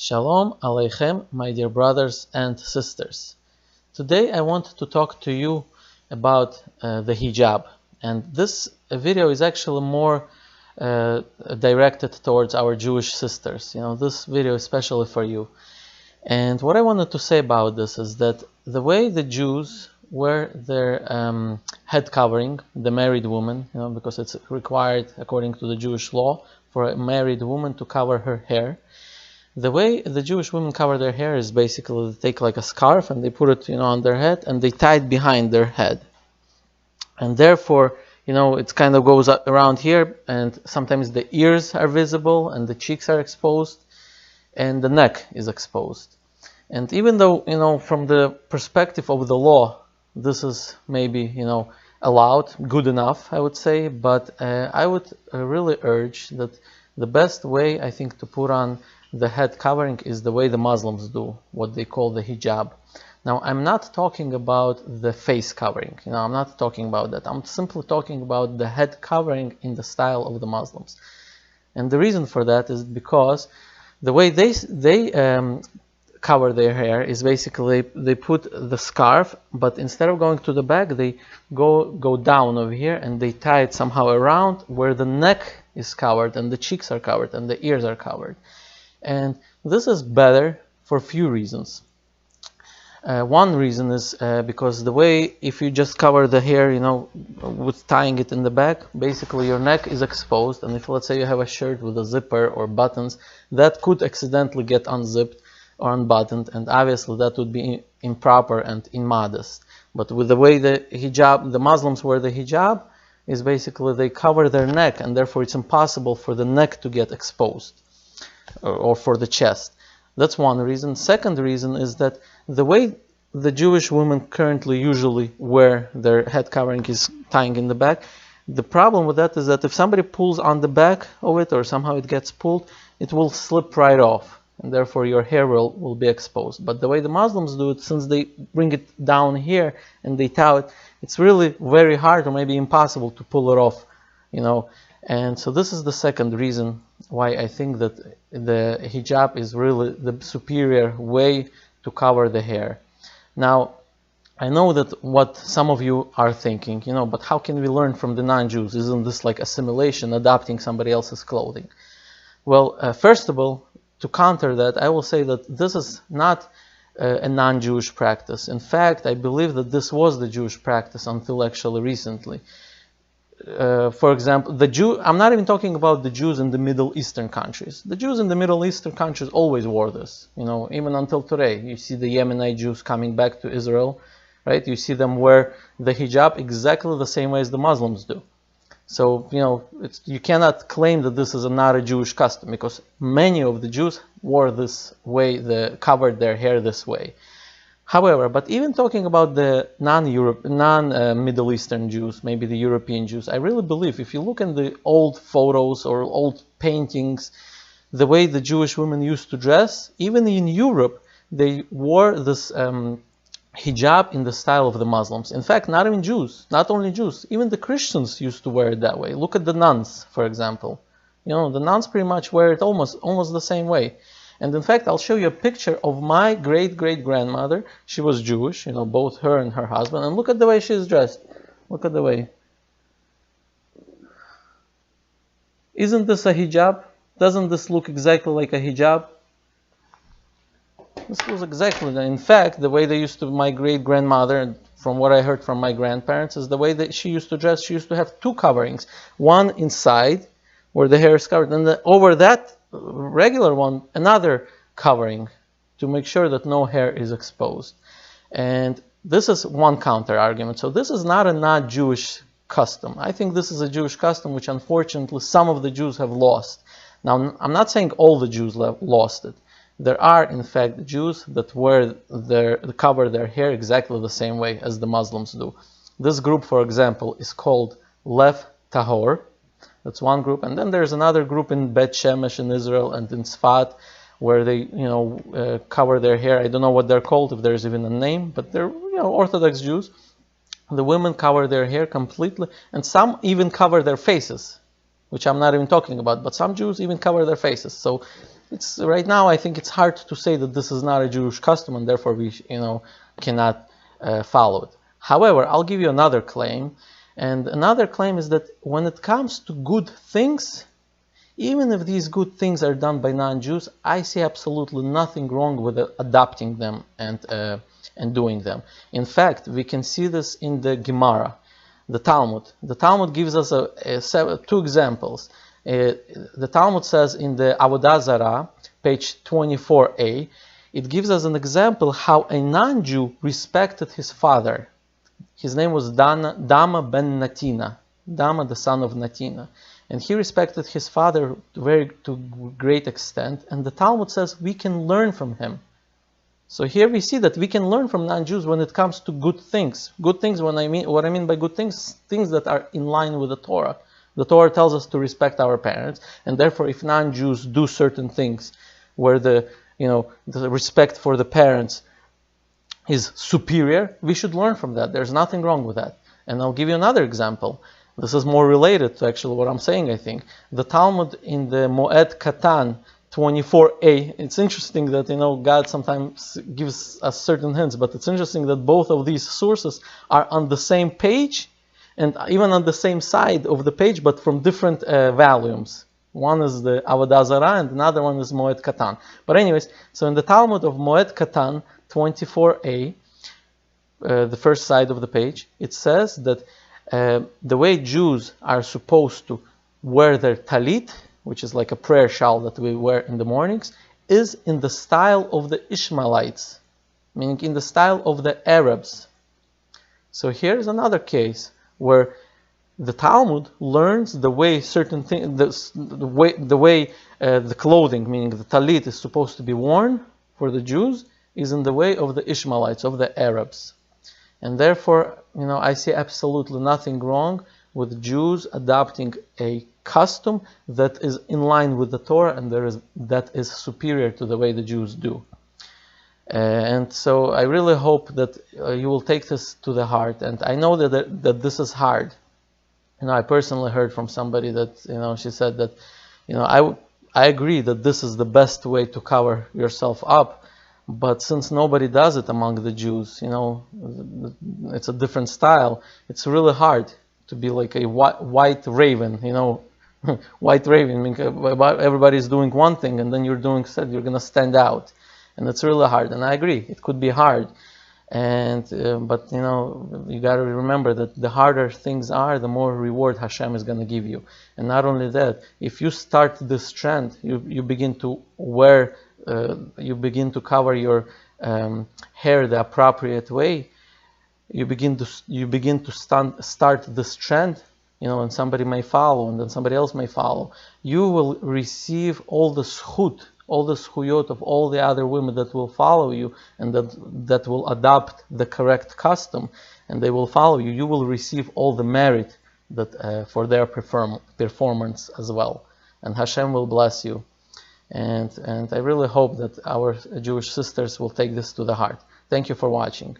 Shalom Aleichem, my dear brothers and sisters. Today I want to talk to you about the hijab, and this video is actually more directed towards our Jewish sisters. This video is especially for you. And what I wanted to say about this is that the way the Jews wear their head covering, the married woman, because it's required according to the Jewish law for a married woman to cover her hair. The way the Jewish women cover their hair is basically they take like a scarf and they put it, on their head and they tie it behind their head. And therefore, it kind of goes around here, and sometimes the ears are visible and the cheeks are exposed and the neck is exposed. And even though, from the perspective of the law, this is maybe, allowed, good enough, I would say, but I would really urge that the best way, I think, to put on the head covering is the way the Muslims do, what they call the hijab. Now, I'm not talking about the face covering, I'm not talking about that. I'm simply talking about the head covering in the style of the Muslims. And the reason for that is because the way they cover their hair is basically they put the scarf, but instead of going to the back, they go down over here and they tie it somehow around where the neck is covered and the cheeks are covered and the ears are covered. And this is better for a few reasons. One reason is because the way, if you just cover the hair, with tying it in the back, basically your neck is exposed, and if let's say you have a shirt with a zipper or buttons, that could accidentally get unzipped or unbuttoned, and obviously that would be improper and immodest. But with the way the hijab, the Muslims wear the hijab, is basically they cover their neck, and therefore it's impossible for the neck to get exposed. Or for the chest. That's one reason. Second reason is that the way the Jewish women currently usually wear their head covering is tying in the back. The problem with that is that if somebody pulls on the back of it or somehow it gets pulled, it will slip right off, and therefore your hair will be exposed. But the way the Muslims do it, since they bring it down here and they tie it, it's really very hard or maybe impossible to pull it off, And so this is the second reason why I think that the hijab is really the superior way to cover the hair. Now, I know that what some of you are thinking, but how can we learn from the non-Jews? Isn't this like assimilation, adopting somebody else's clothing? Well, first of all, to counter that, I will say that this is not a non-Jewish practice. In fact, I believe that this was the Jewish practice until actually recently. For example, I'm not even talking about the Jews in the Middle Eastern countries. The Jews in the Middle Eastern countries always wore this, even until today. You see the Yemenite Jews coming back to Israel, right? You see them wear the hijab exactly the same way as the Muslims do. So, you cannot claim that this is not a Jewish custom, because many of the Jews wore this way, covered their hair this way. However, but even talking about the non-Middle Eastern Jews, maybe the European Jews, I really believe if you look in the old photos or old paintings, the way the Jewish women used to dress, even in Europe, they wore this hijab in the style of the Muslims. In fact, not even Jews, not only Jews, even the Christians used to wear it that way. Look at the nuns, for example. The nuns pretty much wear it almost the same way. And in fact, I'll show you a picture of my great-great-grandmother. She was Jewish, both her and her husband. And look at the way she's dressed. Look at the way. Isn't this a hijab? Doesn't this look exactly like a hijab? This was exactly that. In fact, the way they used to, my great-grandmother, from what I heard from my grandparents, is the way that she used to dress. She used to have two coverings. One inside, where the hair is covered, and over that regular one, another covering to make sure that no hair is exposed. And this is one counter argument. So this is not a not-Jewish custom. I think this is a Jewish custom which unfortunately some of the Jews have lost. Now, I'm not saying all the Jews lost it. There are, in fact, Jews that cover their hair exactly the same way as the Muslims do. This group, for example, is called Lev Tahor. That's one group, and then there's another group in Bet Shemesh in Israel and in Sfat, where they, cover their hair. I don't know what they're called, if there's even a name, but they're, Orthodox Jews. The women cover their hair completely, and some even cover their faces, which I'm not even talking about. But some Jews even cover their faces. So it's right now, I think it's hard to say that this is not a Jewish custom and therefore we, cannot follow it. However, I'll give you another claim, and another claim is that when it comes to good things, even if these good things are done by non-Jews, I see absolutely nothing wrong with adopting them and doing them. In fact, we can see this in the Gemara, the Talmud. The Talmud gives us two examples. The Talmud says in the Avodah Zarah, page 24a, it gives us an example how a non-Jew respected his father. His name was Dama ben Natina, Dama the son of Natina. And he respected his father to great extent. And the Talmud says we can learn from him. So here we see that we can learn from non-Jews when it comes to good things. Good things, what I mean by good things, things that are in line with the Torah. The Torah tells us to respect our parents, and therefore if non-Jews do certain things where the respect for the parents is superior, we should learn from that. There's nothing wrong with that. And I'll give you another example. This is more related to actually what I'm saying, I think. The Talmud in the Moed Katan 24a, it's interesting that, God sometimes gives us certain hints, but it's interesting that both of these sources are on the same page and even on the same side of the page, but from different volumes. One is the Avodah Zarah and another one is Moed Katan. But anyways, so in the Talmud of Moed Katan 24a, the first side of the page, it says that the way Jews are supposed to wear their talit, which is like a prayer shawl that we wear in the mornings, is in the style of the Ishmaelites, meaning in the style of the Arabs. So here's another case where the Talmud learns the way certain things, the way the clothing, meaning the talit, is supposed to be worn for the Jews, is in the way of the Ishmaelites, of the Arabs. And therefore, I see absolutely nothing wrong with Jews adopting a custom that is in line with the Torah and that is superior to the way the Jews do. And so I really hope that you will take this to the heart. And I know that this is hard. I personally heard from somebody that, she said that, I agree that this is the best way to cover yourself up. But since nobody does it among the Jews, it's a different style. It's really hard to be like a white raven, white raven, meaning everybody's doing one thing and then you're going to stand out. And it's really hard. And I agree, it could be hard. And but you got to remember that the harder things are, the more reward Hashem is going to give you. And not only that, if you start this trend, you begin to wear, you begin to cover your hair the appropriate way. You begin to start this trend, and somebody may follow, and then somebody else may follow. You will receive all the zchut, all the zchuyot of all the other women that will follow you and that will adopt the correct custom, and they will follow you. You will receive all the merit that for their performance as well, and Hashem will bless you. And I really hope that our Jewish sisters will take this to the heart. Thank you for watching.